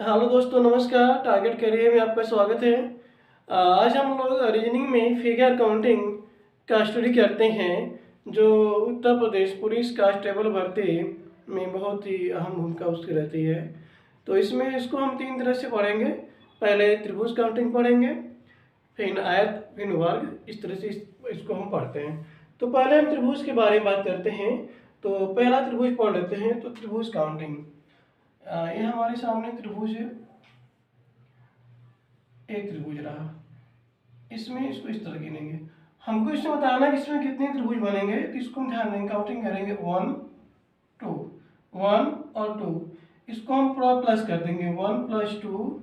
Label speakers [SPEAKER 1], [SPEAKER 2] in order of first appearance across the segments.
[SPEAKER 1] Hello दोस्तों, नमस्कार। Target career में आपका स्वागत है। आज हम लोग रीजनिंग में फिगर काउंटिंग का स्टडी करते हैं, जो उत्तर प्रदेश पुलिस कांस्टेबल भर्ती में बहुत ही अहम भूमिका उसकी रहती है। तो इसमें इसको हम तीन तरह से पढ़ेंगे। पहले त्रिभुज काउंटिंग पढ़ेंगे, फिर आयत, फिर वर्ग। इस तरह से इसको हम पढ़ते हैं। तो पहले हम त्रिभुज के बारे में बात करते हैं। तो पहला त्रिभुज पढ़ लेते हैं। तो त्रिभुज काउंटिंग, ये हमारे सामने त्रिभुज है। एक त्रिभुज रहा, इसमें इसको इस तरह गिनेंगे। हमको इसमें बताना है कि इसमें कितने त्रिभुज बनेंगे, तो इसको हम ध्यान देंगे, काउंटिंग करेंगे 1 2 1 और 2। इसको हम पूरा प्लस कर देंगे, 1 + 2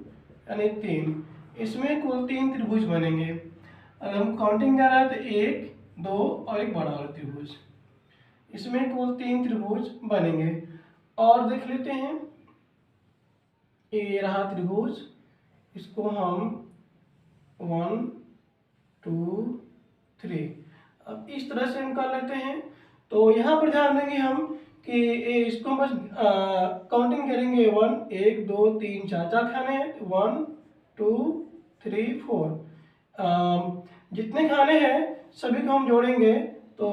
[SPEAKER 1] यानी 3। इसमें कुल 3 त्रिभुज बनेंगे। अगर हम काउंटिंग कर रहे हैं तो 1 2 और एक बड़ा वाला त्रिभुज, इसमें कुल 3 त्रिभुज बनेंगे। और देख लेते हैं, ये रहा त्रिभुज, इसको हम 1 2 3 अब इस तरह से हम कर लेते हैं। तो यहाँ पर ध्यान देंगे हम कि इसको बस काउंटिंग करेंगे 1 2 3 4 खाने हैं, 1 2 3 4। जितने खाने हैं सभी को हम जोड़ेंगे, तो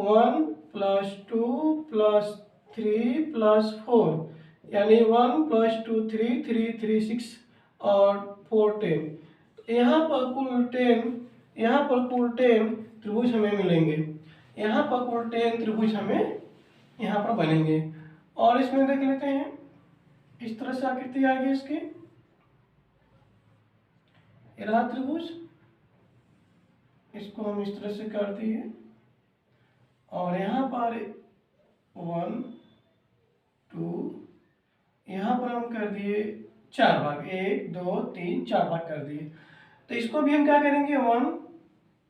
[SPEAKER 1] 1 + 2 + 3 + 4 यानी 1 + 2 3 3 3 6 और 4 10। यहाँ पर कुल 10 त्रिभुज हमें मिलेंगे। यहाँ पर कुल 10 त्रिभुज हमें यहाँ पर बनेंगे। और इसमें देख लेते हैं, इस तरह से आकृति आएगी इसकी। ये रहा त्रिभुज, इसको हम इस तरह से कर दिए। और यहाँ पर 1 2, यहाँ पर हम कर दिए 4 भाग, 1 2 3 4 भाग कर दिए। तो इसको भी हम क्या करेंगे, 1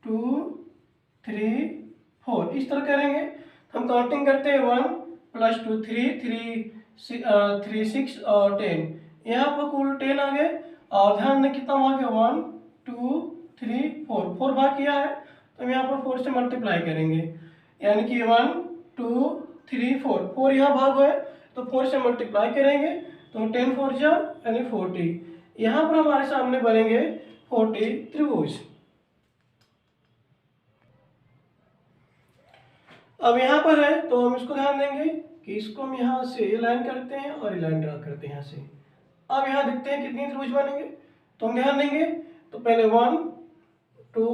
[SPEAKER 1] 2 3 4 इस तरह करेंगे। हम काउंटिंग करते हैं 1 + 2 3 6 और 10। यहाँ पर कुल 10 आ गए। और ध्यान दें कितना भाग है, 1 2 3 4 भाग किया है। तो हम यहाँ पर 4 से मल्टीप्लाई करेंगे, यानी कि 1 2 3 4 यहाँ भाग हुए, तो 4 से मल्टीप्लाई करेंगे, तो 10 4 जा यानी 40। यहाँ पर हमारे सामने बनेंगे 40 त्रिभुज। अब यहाँ पर है, तो हम इसको ध्यान देंगे कि इसको हम यहाँ से ये लाइन करते हैं और ये लाइन ड्रा करते हैं यहाँ से। अब यहाँ देखते हैं कितनी त्रिभुज बनेंगे, तो हम ध्यान देंगे। तो पहले 1 2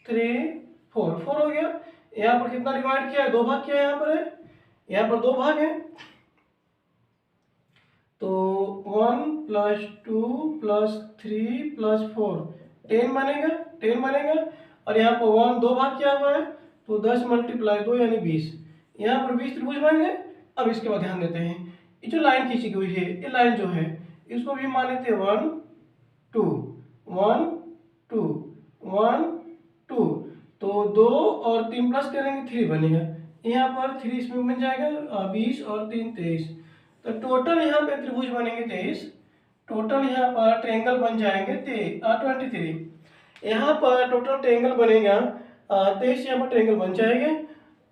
[SPEAKER 1] 3 4 हो गया। यहाँ पर कितना डिवाइड किया है, 2 भाग किया है। यहाँ पर है, यहाँ पर 2 भाग है, तो 1 + 2 + 3 + 4 10 बनेगा। और यहाँ पर 1 2 भाग किया हुआ है, तो 10 × 2 यानी 20। यहाँ पर 20 त्रिभुज बन गए। अब इसके बाद ध्यान देते हैं, ये जो लाइन खींची गई है, ये लाइन जो है इसको भी मान लेते हैं 1 2 1 2 1 2। तो 2 और 3 प्लस करेंगे 3 बनेगा। यहाँ पर 3 इसमें बन जाएगा 20 और 3 23। तो टोटल यहाँ पे त्रिभुज बनेंगे 23। टोटल यहाँ पर ट्रायंगल बन जाएंगे 23। यहाँ पर टोटल ट्रायंगल बनेगा 23। यहाँ पर ट्रायंगल बन जाएंगे।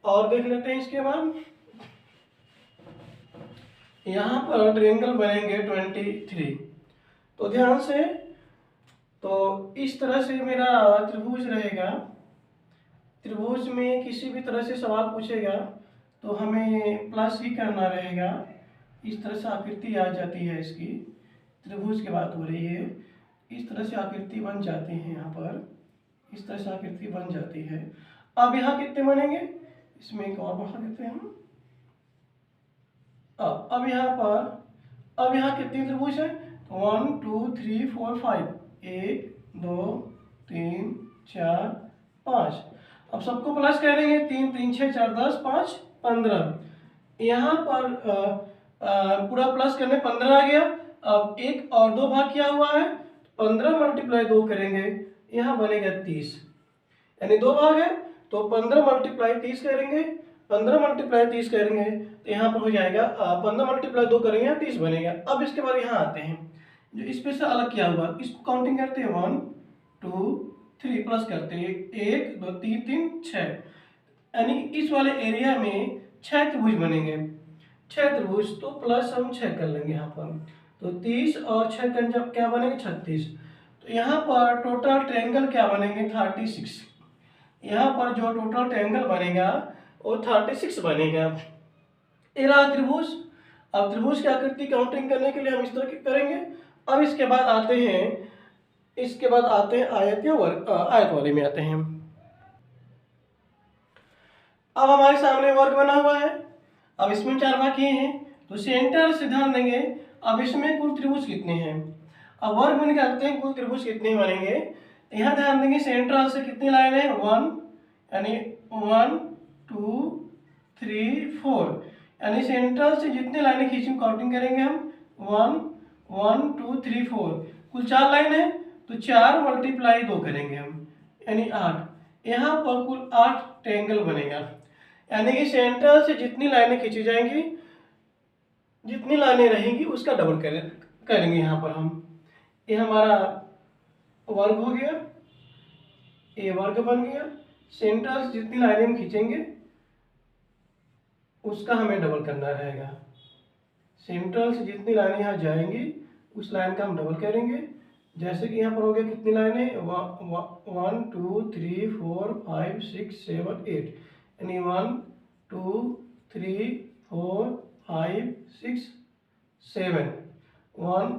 [SPEAKER 1] और देख लेते हैं इसके बाद, यहाँ पर ट्रायंगल बनेंगे 23। तो ध्यान से, तो इस तरह से मेरा त्रिभुज रहेगा। त्रिभुज में किसी भी तरह से सवाल पूछेगा तो हमें प्लस ही करना रहेगा। इस तरह से आकृति आ जाती है इसकी, त्रिभुज की बात हो रही है। इस तरह से आकृति बन जाती है, यहाँ पर इस तरह से आकृति बन जाती है। अब यहाँ कितने बनेंगे, इसमें एक और बढ़ा देते हैं हम। अब यहाँ कितने त्रिभुज है, 1 2 3 4 5 1 2 3 4 5। अब सबको प्लस करेंगे, 3 3 6 4 10 5 15। यहाँ पर पूरा प्लस करने 15 आ गया। अब 1 और 2 भाग किया हुआ है, 15 × 2 करेंगे, यहाँ बनेगा 30। यानी 2 भाग है, तो 15 × 30 करेंगे। 15 × 30 करेंगे तो यहाँ पर हो जाएगा 15 × 2 करेंगे 30 बनेगा। अब इसके बाद यहाँ आते हैं, जो इसमें से अलग किया हुआ इसको काउंटिंग करते हैं 1 2 3 प्लस करते हैं 1 2 3 3 6। यानी इस वाले एरिया में 6 त्रिभुज बनेंगे। 6 त्रिभुज, तो प्लस हम 6 कर लेंगे यहाँ पर। तो 30 और 6 का जब क्या बनेगा 36। तो यहाँ पर टोटल ट्रायंगल क्या बनेंगे 36। यहाँ पर जो टोटल ट्रायंगल बनेगा वो 36 बनेगा। ये रहा त्रिभुज। अब त्रिभुज की आकृति काउंटिंग करने के लिए हम इस तरह करेंगे। अब इसके बाद आते हैं आयत या वर्ग, आयत वाले में आते हैं हम। अब हमारे सामने वर्ग बना हुआ है। अब इसमें 4 भाग किए हैं तो सेंटर से ध्यान देंगे। अब इसमें कुल त्रिभुज कितने हैं, अब वर्ग में निकालते हैं कुल त्रिभुज कितने बनेंगे। यहाँ ध्यान देंगे सेंट्रल से कितनी लाइन है 1, यानी 1 2 3 4, यानी सेंट्रल से जितनी लाइनें खींची काउंटिंग करेंगे हम 1 1 2 3 4, कुल 4 लाइन है तो 4 मल्टीप्लाई 2 करेंगे हम, यानी 8। यहाँ पर कुल 8 ट्रायंगल बनेगा। यानी कि सेंटर से जितनी लाइनें खींची जाएंगी, जितनी लाइनें रहेंगी उसका डबल करेंगे यहाँ पर हम। ये हमारा वर्ग हो गया, ये वर्ग बन गया। सेंटर से जितनी लाइनें हम खींचेंगे उसका हमें डबल करना रहेगा। सेंट्रल से जितनी लाइनें यहाँ जाएंगी उस लाइन का हम डबल करेंगे। जैसे कि यहाँ पर हो गया कितनी लाइनें 1 2 3 4 5 6 7 8, यानी 1 2 3 4 5 6 7 1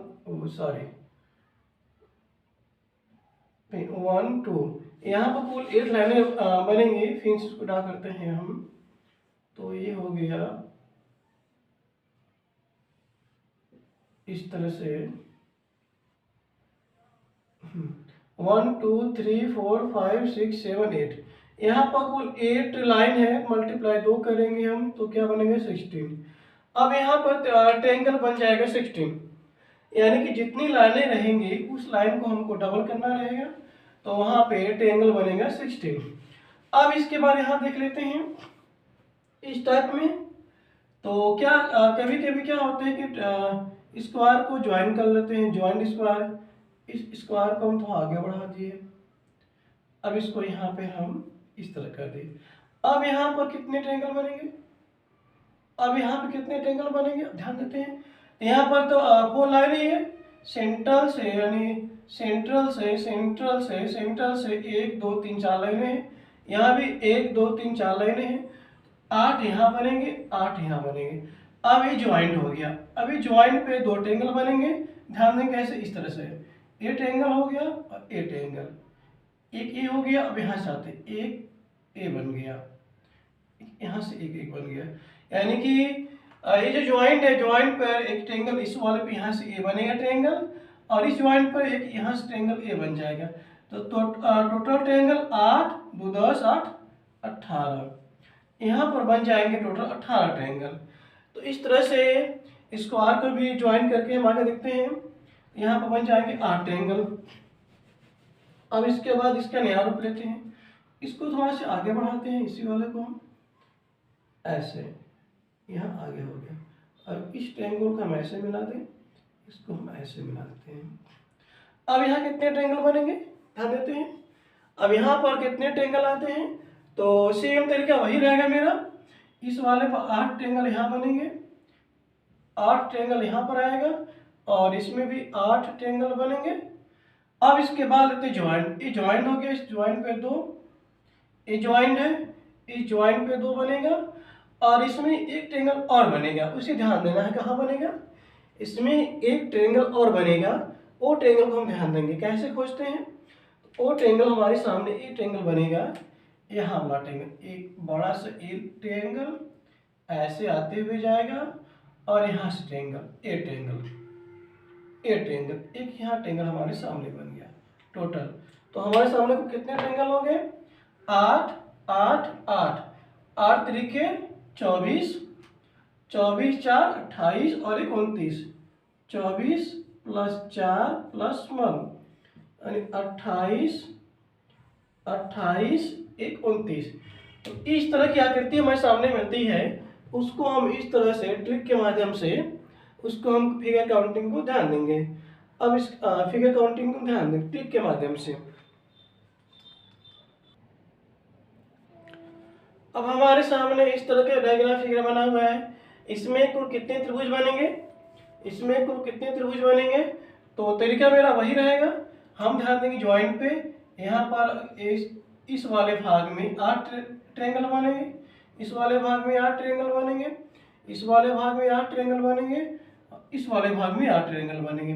[SPEAKER 1] 2, यहाँ पर कुल 8 लाइनें बनेंगी। फिर इसको ड्रा करते हैं हम। तो ये हो गया इस तरह से 1 2 3 4 5 6 7 8। यहाँ पर कुल 8 लाइन है, मल्टीप्लाई 2 करेंगे हम तो क्या बनेगा 16। अब यहाँ पर ट्रायंगल बन जाएगा 16, यानी कि जितनी लाइनें रहेंगी उस लाइन को हमको डबल करना रहेगा, तो वहाँ पे ट्रायंगल बनेगा 16। अब इसके बाद यहाँ देख लेते हैं इस टाइप में। तो क्या कभी कभी क्या होता है कि स्क्वायर को ज्वाइन कर लेते हैं, ज्वाइंट स्क्वायर। इस स्क्वायर को हम थोड़ा आगे बढ़ा दिए। अब इसको यहाँ पे हम इस तरह कर दिए। अब यहाँ पर कितने ट्रायंगल बनेंगे, अब यहाँ पे कितने ट्रायंगल बनेंगे ध्यान देते हैं। यहाँ पर तो 4 लाइन ही है। सेंट्रल से यानी सेंट्रल से 1 2 3 4 लाइनें हैं। यहाँ भी 1 2 3 4 लाइनें हैं। 8 यहाँ बनेंगे, 8 यहाँ बनेंगे। अब ये ज्वाइंट हो गया। अभी ज्वाइंट पे 2 ट्रायंगल बनेंगे। ध्यान दें कैसे, इस तरह से ये ट्रायंगल हो गया और ये ट्रायंगल, एक ये हो गया। अब यहाँ से आते एक ए बन गया, यहाँ से एक बन गया। यानी कि ये जो ज्वाइंट है, ज्वाइंट पर एक ट्रायंगल इस वाले पे यहाँ से ए बनेगा ट्रायंगल, और इस ज्वाइंट पर एक यहाँ से ट्रायंगल ए बन जाएगा। तो टोटल ट्रायंगल 8 2 10 8 18, यहाँ पर बन जाएंगे टोटल 18 ट्रायंगल। तो इस तरह से स्क्वायर को भी ज्वाइन करके हम आगे देखते हैं। यहाँ पर बन जाएंगे 8 ट्रायंगल। अब इसके बाद इसका नया रूप लेते हैं। इसको थोड़ा सा आगे बढ़ाते हैं, इसी वाले को हम ऐसे यहाँ आगे हो गया। अब इस ट्रायंगल को हम ऐसे मिला दें, इसको हम ऐसे मिला देते हैं। अब यहाँ कितने ट्रायंगल बनेंगे ध्यान देते हैं। अब यहाँ पर कितने ट्रायंगल आते हैं, तो सेम तरीका वही रहेगा मेरा। इस वाले पर 8 ट्रायंगल यहाँ बनेंगे, 8 ट्रायंगल यहाँ पर आएगा, और इसमें भी 8 ट्रायंगल बनेंगे। अब इसके बाद लेते ज्वाइंट। ये ज्वाइंट हो गया, इस ज्वाइंट पे 2, ये ज्वाइंट है, इस ज्वाइंट पे 2 बनेगा, और इसमें एक ट्रायंगल और बनेगा। उसे ध्यान देना है कहाँ बनेगा, इसमें एक ट्रायंगल और बनेगा। वो ट्रायंगल को हम ध्यान देंगे कैसे खोजते हैं। वो ट्रायंगल हमारे सामने एक ट्रायंगल बनेगा, यहाँ वाला ट्रायंगल, एक बड़ा सा एक ट्रायंगल ऐसे आते हुए जाएगा, और यहाँ से ट्रायंगल, एक ट्रायंगल, एक यहाँ ट्रायंगल हमारे सामने बन गया टोटल। तो हमारे सामने को कितने ट्रायंगल हो गए 8 8 8, 8 तरीके 24, 24 4 28 और 1 29, 24 + 4 + 1 यानी 28 28 1 29। तो इस तरह की आकृति हमारे सामने मिलती है। उसको हम इस तरह से ट्रिक के माध्यम से उसको हम फिगर काउंटिंग को ध्यान देंगे। अब इस फिगर काउंटिंग को ध्यान देंगे ट्रिक के माध्यम से। अब हमारे सामने इस तरह का डायग्राम फिगर बना हुआ है। इसमें कुल कितने त्रिभुज बनेंगे, इसमें कुल कितने त्रिभुज बनेंगे? तो तरीका मेरा वही रहेगा, हम ध्यान देंगे ज्वाइंट पे। यहाँ पर इस वाले भाग में 8 ट्रायंगल बनेंगे, इस वाले भाग में 8 ट्रायंगल बनेंगे, इस वाले भाग में 8 ट्रायंगल बनेंगे, इस वाले भाग में 8 ट्रायंगल बनेंगे।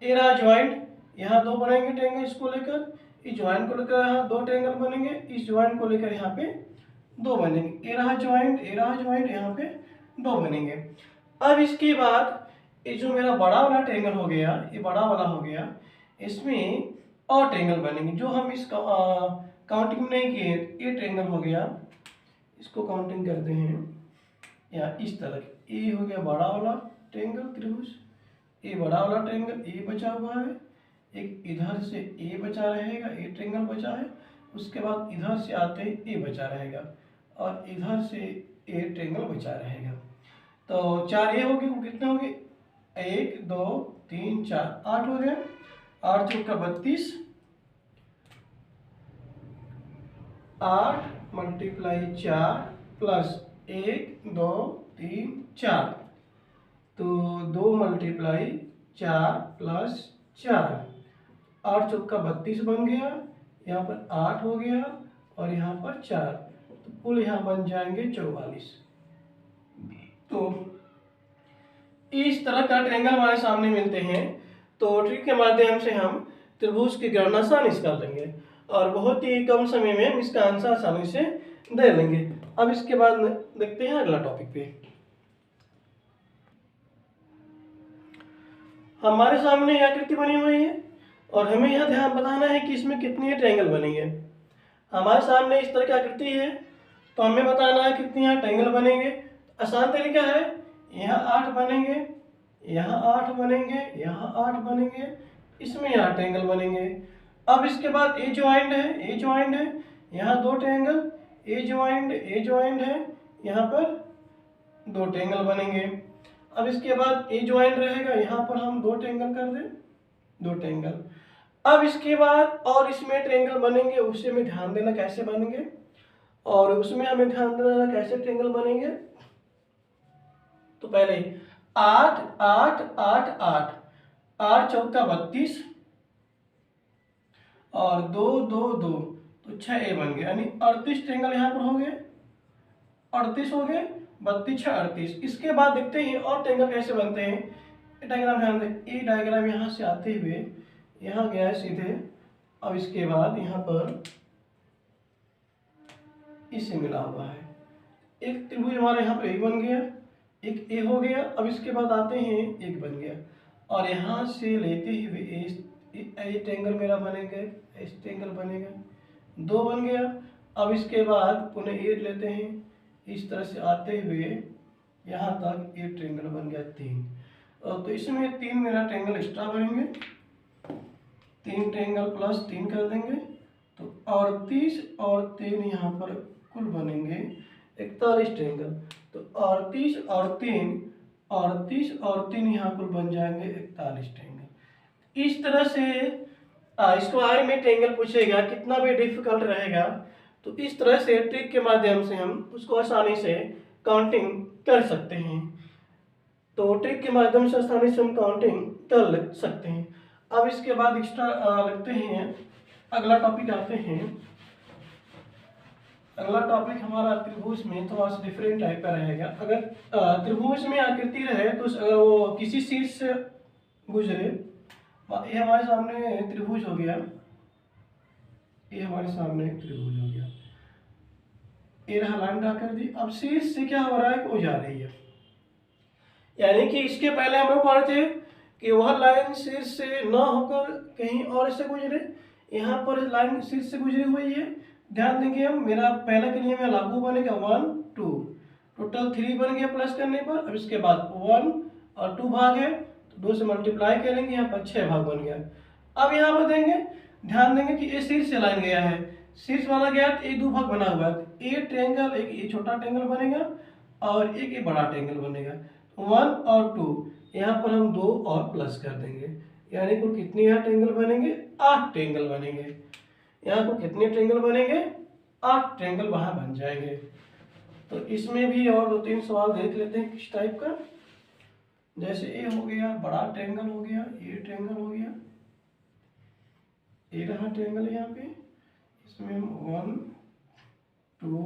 [SPEAKER 1] ये रहा ज्वाइंट, यहाँ 2 बनेंगे ट्रायंगल इसको लेकर, इस ज्वाइंट को लेकर यहाँ 2 ट्रायंगल बनेंगे, इस ज्वाइंट को लेकर यहाँ पे 2 बनेंगे। ये रहा ज्वाइंट, ये रहा ज्वाइंट, यहाँ पे 2 बनेंगे। अब इसके बाद ये जो मेरा बड़ा वाला ट्रायंगल हो गया, ये बड़ा वाला हो गया, इसमें और ट्रायंगल बनेंगे जो हम इस काउंटिंग नहीं किए। ये ट्रायंगल हो गया, इसको काउंटिंग करते हैं या इस तरह। ये हो गया बड़ा वाला ट्रायंगल त्रिभुज, ये बड़ा वाला ट्रायंगल ये बचा हुआ है, एक इधर से ये बचा रहेगा, ये ट्रायंगल बचा है, उसके बाद इधर से आते ही ये बचा रहेगा और इधर से ये ट्रायंगल बचा रहेगा। तो 4 ये हो गए, कितने हो गए? 1 2 3 4 8 हो गए। 8 चौका 32, 8 मल्टीप्लाई 4 प्लस 1 2 3 4, तो 2 मल्टीप्लाई 4 प्लस 4, 8 चौका 32 बन गया, यहाँ पर 8 हो गया और यहाँ पर 4, तो कुल यहाँ बन जाएंगे 44। तो इस तरह का ट्रायंगल हमारे सामने मिलते हैं। तो ट्रिक के माध्यम से हम त्रिभुज की गणना आसानी से कर लेंगे और बहुत ही कम समय में हम इसका आंसर आसानी से दे लेंगे। अब इसके बाद देखते हैं अगला टॉपिक पे। हमारे सामने यह आकृति बनी हुई है और हमें यह ध्यान बताना है कि इसमें कितनी ट्रायंगल बनेंगे। हमारे सामने इस तरह की आकृति है तो हमें बताना है कितनी यहाँ ट्रायंगल बनेंगे। आसान तरीका है, यहाँ 8 बनेंगे, यहाँ 8 बनेंगे, यहाँ 8 बनेंगे, इसमें 8 ट्रायंगल बनेंगे। अब इसके बाद ए ज्वाइंट है, ए ज्वाइंट है, यहाँ 2 ट्रायंगल, ए ज्वाइंट है, यहाँ पर 2 ट्रायंगल बनेंगे। अब इसके बाद ए ज्वाइंट रहेगा, यहाँ पर हम 2 ट्रायंगल कर दें, 2 ट्रायंगल। अब इसके बाद और इसमें ट्रायंगल बनेंगे, उससे हमें ध्यान देना कैसे बनेंगे और उसमें हमें ध्यान देना कैसे ट्रायंगल बनेंगे। तो पहले 8 8 8 8, 8 चौका 32 और 2 2 2, तो 6 ए बन गए, यानी 38 ट्रायंगल यहाँ पर हो गए, 38 हो गए, 32 6 38। इसके बाद देखते हैं और ट्रायंगल कैसे बनते हैं। ये डायग्राम ध्यान दें, ये डायग्राम यहाँ से आते हुए यहाँ गया है सीधे। अब इसके बाद यहाँ पर इससे मिला हुआ है, एक त्रिभुज हमारे यहाँ पर ए बन गया, एक ए हो गया। अब इसके बाद आते हैं एक बन गया और यहाँ से लेते हुए ए ट्रायंगल मेरा बनेगा, इस ट्रायंगल बनेगा, 2 बन गया। अब इसके बाद पुनः ए लेते हैं, इस तरह से आते हुए यहाँ तक ये ट्रायंगल बन गया 3। तो इसमें 3 मेरा ट्रायंगल एक्स्ट्रा बनेंगे, 3 ट्रायंगल प्लस 3 कर देंगे, तो 38 और 3 यहाँ पर कुल बनेंगे 41 ट्रायंगल। तो 38 और 3 यहाँ कुल बन जाएंगे 41 ट्रायंगल। इस तरह से इसको आगे में ट्रायंगल पूछेगा, कितना भी डिफिकल्ट रहेगा, तो इस तरह से ट्रिक के माध्यम से हम उसको आसानी से काउंटिंग कर सकते हैं। तो ट्रिक के माध्यम से आसानी से हम काउंटिंग कर सकते हैं। अब इसके बाद एक्स्ट्रा लगते हैं, अगला टॉपिक आते हैं। अगला टॉपिक हमारा त्रिभुज में थोड़ा सा डिफरेंट टाइप का रहेगा। अगर त्रिभुज में आकृति रहे तो अगर वो किसी शीर्ष से गुजरे, ये हमारे सामने त्रिभुज हो गया, ये हमारे सामने त्रिभुज हो गया, ये रहा लाइन ड्रा कर दी। अब शीर्ष से क्या हो रहा है, वो जा रही है, यानी कि इसके पहले हम लोग पढ़े थे कि वह लाइन शीर्ष से न होकर कहीं और से गुजरे। यहाँ पर लाइन शीर्ष से गुजरी हुई है, ध्यान देंगे हम। मेरा पहला के लिए में लागू बनेगा 1 2, टोटल 3 बन गया प्लस करने पर। अब इसके बाद 1 और 2 भाग है, तो 2 से मल्टीप्लाई करेंगे, यहाँ पर 6 भाग बन गया। अब यहाँ पर देंगे, ध्यान देंगे कि ये शीर्ष से लाइन गया है, शीर्ष वाला गया तो एक 2 भाग बना हुआ है, ए ट्रायंगल, एक ये छोटा ट्रायंगल बनेगा और एक ये बड़ा ट्रायंगल बनेगा। 1 और 2 यहाँ पर हम 2 और प्लस कर देंगे, यानी कुल कितने यहाँ ट्रायंगल बनेंगे, 8 ट्रायंगल बनेंगे। यहाँ को कितने ट्रायंगल बनेंगे, 8 ट्रायंगल वहाँ बन जाएंगे। तो इसमें भी और 2-3 सवाल देख लेते हैं किस टाइप का। जैसे ए हो गया, बड़ा ट्रायंगल हो गया, ए ट्रायंगल हो गया, ए रहा ट्रायंगल यहाँ पे, इसमें हम 1 2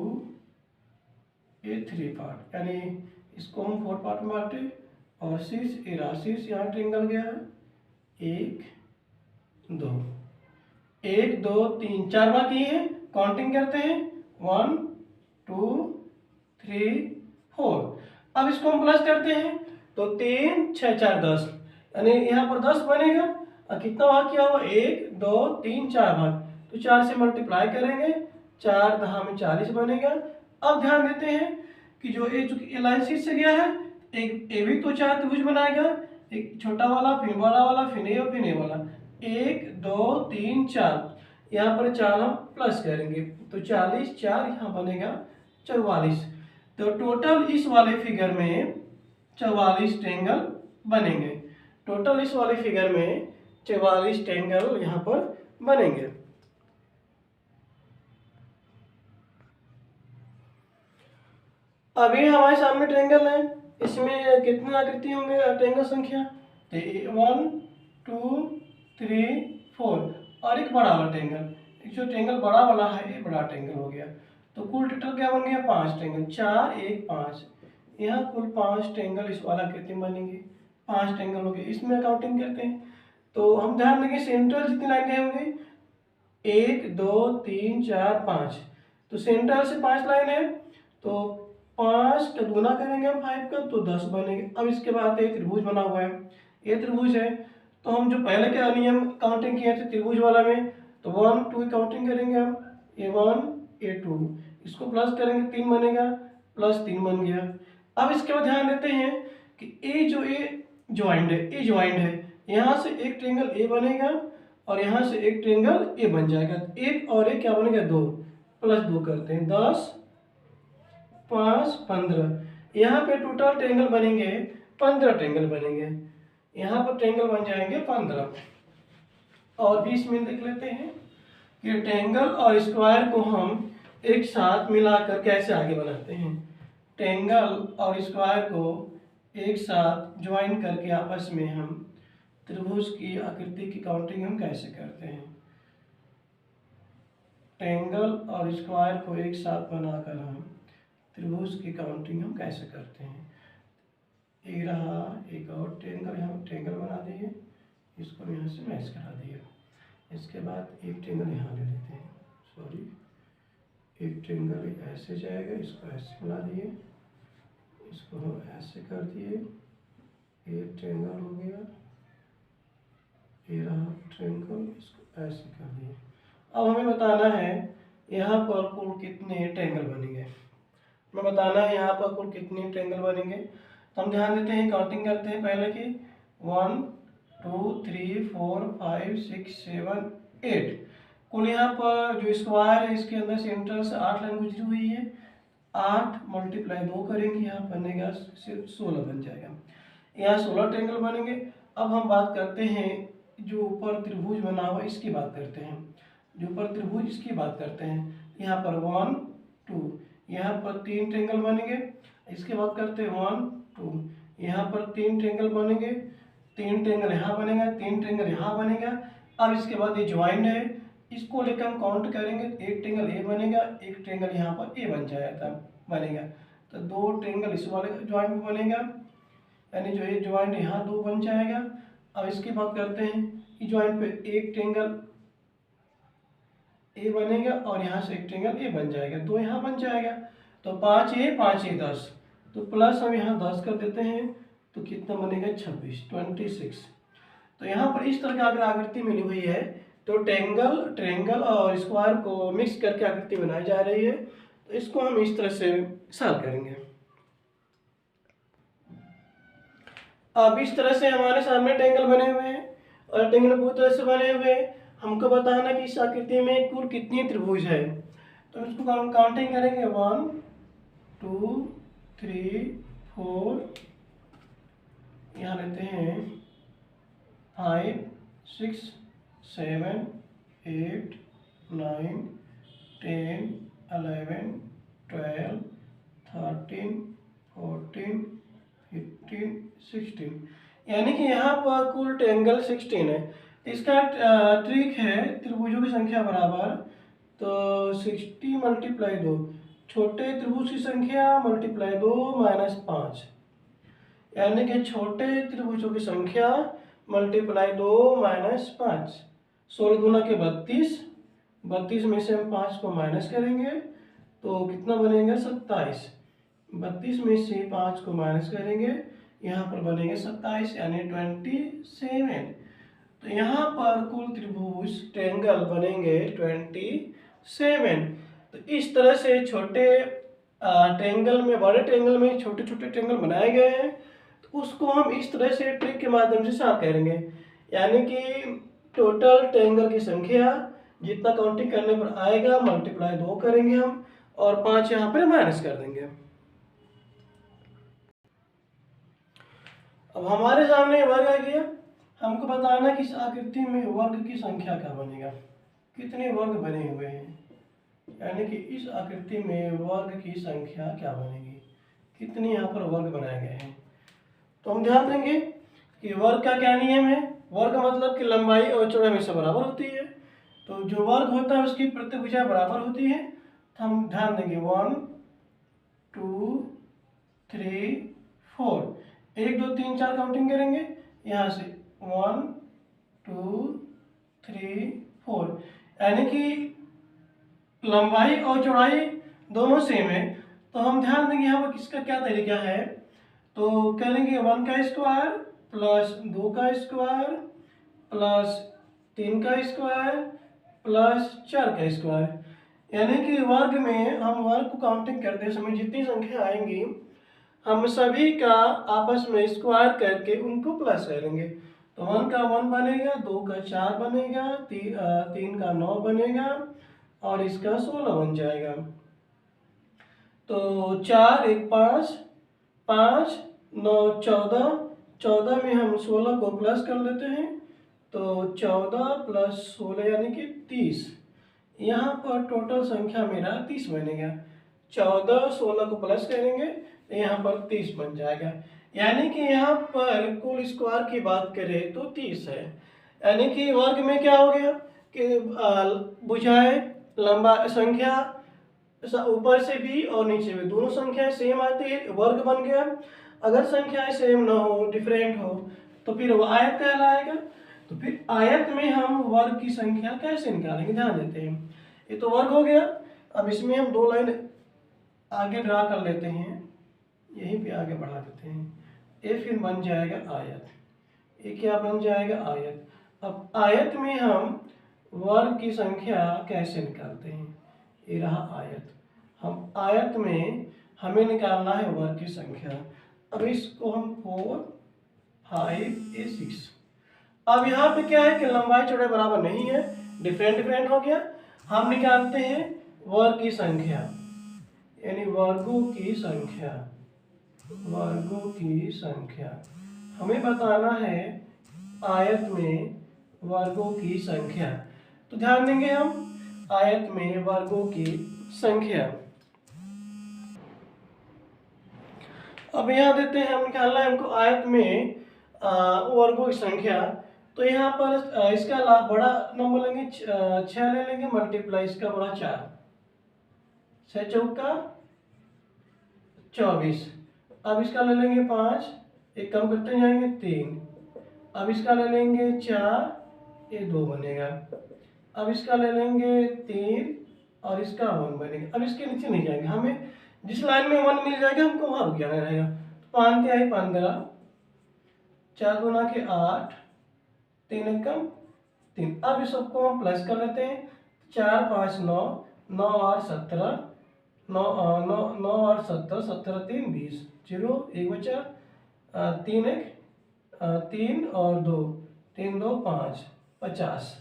[SPEAKER 1] ये 3 पार्ट, यानी इसको हम 4 पार्ट में बांटे। और शीर्ष ए रहा, शीर्ष यहाँ ट्रायंगल गया है, 1 2 1 2 3 4 बार किए हैं, काउंटिंग करते हैं 1 2 3 4। अब इसको हम प्लस करते हैं तो 3 6 4 10, यानी यहाँ पर 10 बनेगा। और कितना भाग किया हुआ, 1 2 3 4 भाग, तो 4 से मल्टीप्लाई करेंगे, 4 10 में 40 बनेगा। अब ध्यान देते हैं कि जो ए चूंकि लाइन शीट से गया है, एक ए भी तो 4 त्रिभुज बनाएगा, एक छोटा वाला, फिर बड़ा वाला, फिर ए और फिर ए वाला, 1 2 3 4, यहाँ पर 4 हम प्लस करेंगे तो 40, 4 यहाँ बनेगा 44। तो टोटल इस वाले फिगर में 44 ट्रायंगल बनेंगे। टोटल इस वाले फिगर में 44 ट्रायंगल यहाँ पर बनेंगे। अभी हमारे सामने ट्रायंगल है, इसमें कितनी आकृति होंगे, ट्रायंगल संख्या 1 2 3 4 और एक बड़ा वाला ट्रायंगल। जो ट्रायंगल बड़ा वाला है ये बड़ा ट्रायंगल हो गया, तो कुल टोटल क्या बन गया, 5 ट्रायंगल, 4 1 5, यहाँ कुल 5 ट्रायंगल इस वाला आकृति में बनेंगे। 5 ट्रायंगल हो गए, इसमें काउंटिंग करते हैं तो हम ध्यान देंगे सेंट्रल जितनी लाइनें होंगी 1 2 3 4 5, तो सेंटर से 5 लाइन है तो 5 का गुना करेंगे हम 5 का तो 10 बनेंगे। अब इसके बाद एक त्रिभुज बना हुआ है, ये त्रिभुज है, तो हम जो पहले के नियम काउंटिंग किए थे त्रिभुज वाला में, तो 1 2 की काउंटिंग करेंगे हम, A1 A2, इसको प्लस करेंगे 3 बनेगा, प्लस 3 बन गया। अब इसके बाद ध्यान देते हैं कि ए जो ए ज्वाइंट है, ए ज्वाइंट है, यहाँ से एक ट्रायंगल ए बनेगा और यहाँ से एक ट्रायंगल ए बन जाएगा, एक और एक क्या बनेगा 2, प्लस 2 करते हैं 10 5 15, यहाँ पे टोटल ट्रायंगल बनेंगे 15 ट्रायंगल बनेंगे, यहाँ पर ट्रायंगल बन जाएंगे 15। और भी इसमें देख लेते हैं कि ट्रायंगल और स्क्वायर को हम एक साथ मिलाकर कैसे आगे बनाते हैं। ट्रायंगल और स्क्वायर को एक साथ ज्वाइन करके आपस में हम त्रिभुज की आकृति की काउंटिंग हम कैसे करते हैं। ट्रायंगल और स्क्वायर को एक साथ बनाकर हम त्रिभुज की काउंटिंग हम कैसे करते हैं। एक रहा, एक और ट्रायंगल, यहाँ ट्रायंगल बना दिए, इसको हम यहाँ से मैच करा दिए। इसके बाद एक ट्रायंगल यहाँ ले लेते हैं, सॉरी, एक ट्रायंगल ऐसे जाएगा, इसको ऐसे मिला दिए, इसको हम ऐसे कर दिए, एक ट्रायंगल हो गया, ये रहा ट्रायंगल, इसको ऐसे कर दिए। अब हमें बताना है यहाँ पर कुल कितने ट्रायंगल बनेंगे, हमें बताना है यहाँ पर कुल कितने ट्रायंगल बनेंगे। तो हम ध्यान देते हैं, काउंटिंग करते हैं पहले की 1 2 3 4 5 6 7 8, कुल यहाँ पर जो स्क्वायर है इसके अंदर सेंटर से 8 लाइन गुजरी हुई है, 8 मल्टीप्लाई 2 करेंगे, यहाँ बनेगा 16 बन जाएगा, यहाँ 16 ट्रायंगल बनेंगे। अब हम बात करते हैं जो ऊपर त्रिभुज बना हुआ इसकी बात करते हैं, जो ऊपर त्रिभुज इसकी बात करते हैं। यहाँ पर 1 2, यहाँ पर 3 ट्रायंगल बनेंगे, इसके बाद करते हैं 1 2, यहाँ पर 3 ट्रायंगल बनेंगे, 3 ट्रायंगल यहाँ बनेगा, 3 ट्रायंगल यहाँ बनेगा। अब इसके बाद ये ज्वाइंट है, इसको लेकर हम काउंट करेंगे, एक ट्रायंगल ए बनेगा, एक ट्रायंगल यहाँ पर ए बन जाएगा बनेगा, तो 2 ट्रायंगल इस वाले ज्वाइंट में बनेगा, यानी जो ये ज्वाइंट यहाँ 2 बन जाएगा। अब इसकी बात करते हैं कि ज्वाइंट पे एक ट्रायंगल ए बनेगा और यहाँ से एक ट्रायंगल ए बन जाएगा, 2 यहाँ बन जाएगा, तो 5 ए 10, तो प्लस हम यहाँ 10 कर देते हैं, तो कितना बनेगा 26। तो यहाँ पर इस तरह की अगर आकृति मिली हुई है तो ट्रायंगल और स्क्वायर को मिक्स करके आकृति बनाई जा रही है, तो इसको हम इस तरह से सॉल्व करेंगे। अब इस तरह से हमारे सामने ट्रायंगल बने हुए हैं और ट्रायंगल पूरी तरह से बने हुए हैं, हमको बताना कि इस आकृति में कुल कितनी त्रिभुज है, तो इसको काउंटिंग करेंगे 1 2 3 4, यहाँ लेते हैं 5 6 7 8 9 10 11 12 13 14 15, 16, यानी कि यहाँ पर कुल ट्रायंगल 16 है। इसका ट्रिक है त्रिभुजों की संख्या बराबर, तो 60 मल्टीप्लाई 2, छोटे त्रिभुज की संख्या मल्टीप्लाई 2 -5, यानी कि छोटे त्रिभुजों की संख्या मल्टीप्लाई 2 -5। 16 दूना के 32, 32 में से हम 5 को माइनस करेंगे तो कितना बनेगा 27। 32 में से 5 को माइनस करेंगे, यहाँ पर बनेंगे 27 यानी 27। तो यहाँ पर कुल त्रिभुज ट्रायंगल बनेंगे 27। तो इस तरह से छोटे ट्रायंगल में, बड़े ट्रायंगल में छोटे छोटे ट्रायंगल बनाए गए हैं। तो उसको हम इस तरह से ट्रिक के माध्यम से सॉल्व करेंगे, यानी कि टोटल ट्रायंगल की संख्या जितना काउंटिंग करने पर आएगा मल्टीप्लाई 2 करेंगे हम, और 5 यहाँ पर माइनस कर देंगे। अब हमारे सामने वर्ग आ गया, हमको बताना कि इस आकृति में वर्ग की संख्या क्या बनेगा, कितने वर्ग बने हुए हैं, यानी कि इस आकृति में वर्ग की संख्या क्या बनेगी, कितने यहाँ पर वर्ग बनाए गए हैं। तो हम ध्यान देंगे कि वर्ग का क्या नियम है। वर्ग मतलब कि लंबाई और चौड़ाई हमेशा बराबर होती है, तो जो वर्ग होता है उसकी प्रतिभुजा बराबर होती है। तो हम ध्यान देंगे 1 2 3 4, 1 2 3 4 काउंटिंग करेंगे यहाँ से 1 2 3 4, यानी कि लंबाई और चौड़ाई दोनों सेम है। तो हम ध्यान देंगे यहाँ पर किसका क्या तरीका है, तो करेंगे 1 का स्क्वायर प्लस 2 का स्क्वायर प्लस 3 का स्क्वायर प्लस 4 का स्क्वायर, यानी कि वर्ग में हम वर्ग को काउंटिंग करते समय जितनी संख्या आएंगी हम सभी का आपस में स्क्वायर करके उनको प्लस करेंगे। तो 1 का 1 बनेगा, 2 का 4 बनेगा, 3 का 9 बनेगा और इसका 16 बन जाएगा। तो 4 1 5 5 9 14, 14 में हम 16 को प्लस कर लेते हैं, तो 14 प्लस 16 यानी कि 30। यहाँ पर टोटल संख्या मेरा 30 बनेगा। 14 16 को प्लस करेंगे तो यहाँ पर 30 बन जाएगा, यानी कि यहाँ पर कुल स्क्वायर की बात करें तो 30 है। यानी कि वर्ग में क्या हो गया कि भुजाएं लंबा संख्या ऊपर से भी और नीचे भी दोनों संख्याएं सेम आती है, वर्ग बन गया। अगर संख्याएं सेम ना हो, डिफरेंट हो, तो फिर वो आयत कहलाएगा। तो फिर आयत में हम वर्ग की संख्या कैसे निकालेंगे, ध्यान देते हैं। ये तो वर्ग हो गया। अब इसमें हम 2 लाइन आगे ड्रा कर लेते हैं, यहीं पे आगे बढ़ा देते हैं। ये फिर बन जाएगा आयत, ये क्या बन जाएगा आयत। अब आयत में हम वर्ग की संख्या कैसे निकालते हैं, ये रहा आयत। हम आयत में हमें निकालना है वर्ग की संख्या। अब इसको हम 4 5 ये 6। अब यहाँ पे क्या है कि लंबाई चौड़ाई बराबर नहीं है, डिफरेंट हो गया। हम निकालते हैं वर्ग की संख्या, यानी वर्गों की संख्या। वर्गों की संख्या हमें बताना है आयत में वर्गों की संख्या। तो ध्यान देंगे हम आयत में वर्गों की संख्या। अब यहाँ देते हैं, हम निकालना है हमको आयत में वर्गों की संख्या। तो यहाँ पर इसका बड़ा नंबर लेंगे 6 ले लेंगे, मल्टीप्लाई इसका बड़ा 4, 6 चौका 24। अब इसका ले लेंगे 5, एक कम करते जाएंगे 3। अब इसका ले लेंगे 4, ये 2 बनेगा। अब इसका ले लेंगे 3 और इसका 1 बनेगा। अब इसके नीचे नहीं जाएंगे, हमें जिस लाइन में 1 मिल जाएगा हमको वहाँ रुक जाना रहेगा। तो 5 तिहाई 15, 4 दूना के 8, 3 एकम 3। अब इस सबको हम प्लस कर लेते हैं। 4 5 9, 9 8 17, 9 8 17, 17 3 20, 0 1 बचा, 3 1 3 और 2, 3 2 5, 50।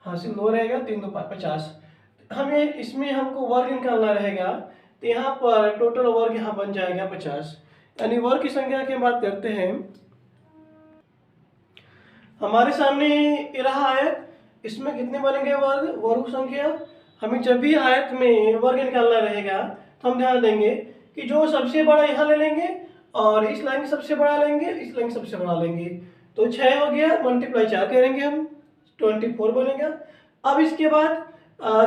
[SPEAKER 1] हासिल 2 रहेगा, 3 2 5 50। हमें इसमें हमको वर्ग निकालना रहेगा, तो यहाँ पर टोटल वर्ग यहाँ बन जाएगा 50। यानी वर्ग की संख्या की बात करते हैं। हमारे सामने ये रहा आयत, इसमें कितने बनेंगे वर्ग, वर्ग संख्या। हमें जब भी आयत में वर्ग निकालना रहेगा तो हम ध्यान देंगे कि जो सबसे बड़ा यहाँ ले लेंगे और इस लाइन को सबसे बड़ा लेंगे, इस लाइन को सबसे बड़ा लेंगे, तो 6 हो गया, मल्टीप्लाई 4 करेंगे हम, 24 बनेगा। अब इसके बाद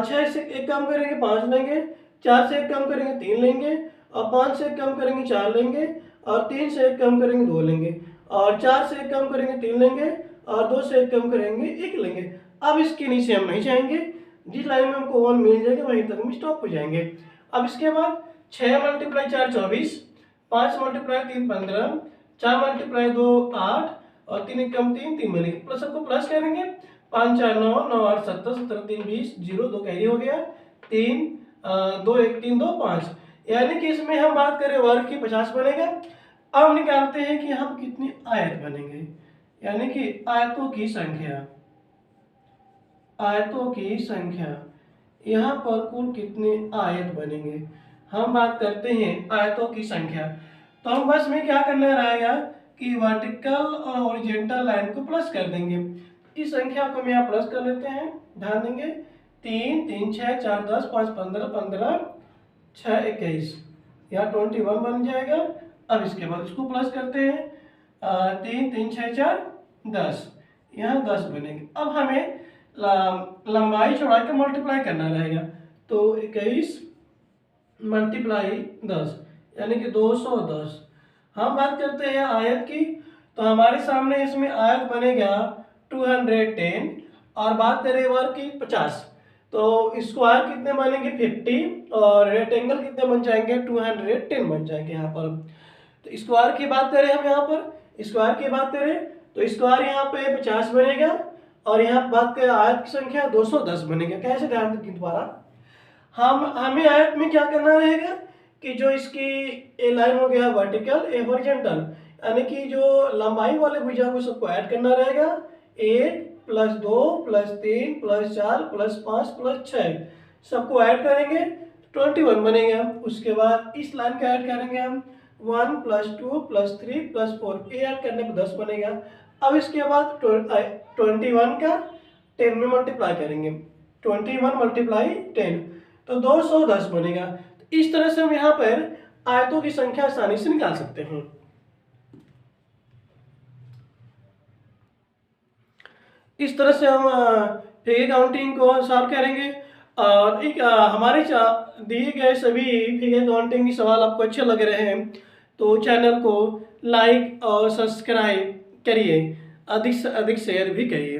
[SPEAKER 1] 6 से एक कम करेंगे 5 लेंगे, 4 से एक कम करेंगे 3 लेंगे, और 5 से एक कम करेंगे 4 लेंगे, और 3 से एक कम करेंगे 2 लेंगे, और 4 से एक कम करेंगे 3 लेंगे, और 2 से एक कम करेंगे 1 लेंगे। अब इसके नीचे हम नहीं जाएंगे, जिस लाइन में हमको 1 मिल जाएगा वहीं तक हम स्टॉप हो जाएंगे। अब इसके बाद 6 मल्टीप्लाई 4 24, 5 मल्टीप्लाई 3 15, 4 मल्टीप्लाई 2 8, और 3 एक कम 3 3 मिलेंगे, प्लस सबको प्लस करेंगे, 5 4 9 9 8 17 17 3 20 0 2 कैरी हो गया, 3 2 1 3 2 5, यानी कि इसमें हम बात करें वर्ग की 50 बनेगा। अब निकालते हैं कि हम कितनी आयत बनेंगे, यानी कि आयतों की संख्या, आयतों की संख्या यहाँ पर कुल कितने आयत बनेंगे। हम बात करते हैं आयतों की संख्या, तो हम बस में क्या करना रहेगा कि वर्टिकल और हॉरिजॉन्टल लाइन को प्लस कर देंगे। इस संख्या को हम यहाँ प्लस कर लेते हैं, ध्यान देंगे, 3 3 6 4 10 5 15 15 6 21, यहाँ 21 बन जाएगा। अब इसके बाद इसको प्लस करते हैं, 3 3 6 4 10, यहाँ 10 बनेंगे। अब हमें लंबाई चौड़ाई का मल्टीप्लाई करना रहेगा, तो 21 मल्टीप्लाई 10 यानी कि 210। हम बात करते हैं आयत की, तो हमारे सामने इसमें आयत बनेगा 210, और बात करें वर्ग की 50, तो स्क्वायर कितने बनेंगे 50, और रेक्टेंगल कितने बन जाएंगे 210 बन जाएंगे यहाँ पर। तो स्क्वायर की बात करें हम यहाँ पर, स्क्वायर की बात करें तो स्क्वायर यहाँ पे 50 बनेगा, और यहाँ बात करें आयत की संख्या 210 बनेगा। कैसे, ध्यान दें दोबारा, हमें आयत में क्या करना रहेगा कि जो इसकी ए लाइन हो गया वर्टिकल, ए हॉरिजॉन्टल, यानी कि जो लंबाई वाले भुजा को सबको ऐड करना रहेगा, 1 plus 2 plus 3 plus 4 plus 5 plus 6 सबको ऐड करेंगे 21 बनेगा। उसके बाद इस लाइन का ऐड करेंगे हम 1 प्लस 2 प्लस 3 प्लस 4, ये ऐड करने पर 10 बनेगा। अब इसके बाद 21 का 10 में मल्टीप्लाई करेंगे, 21 मल्टीप्लाई 10, तो 210 बनेगा। तो इस तरह से हम यहाँ पर आयतों की संख्या आसानी से निकाल सकते हैं। इस तरह से हम फिगर काउंटिंग को सॉल्व करेंगे। और एक हमारे दिए गए सभी फिगर काउंटिंग के सवाल आपको अच्छे लग रहे हैं तो चैनल को लाइक और सब्सक्राइब करिए, अधिक से अधिक शेयर भी करिए।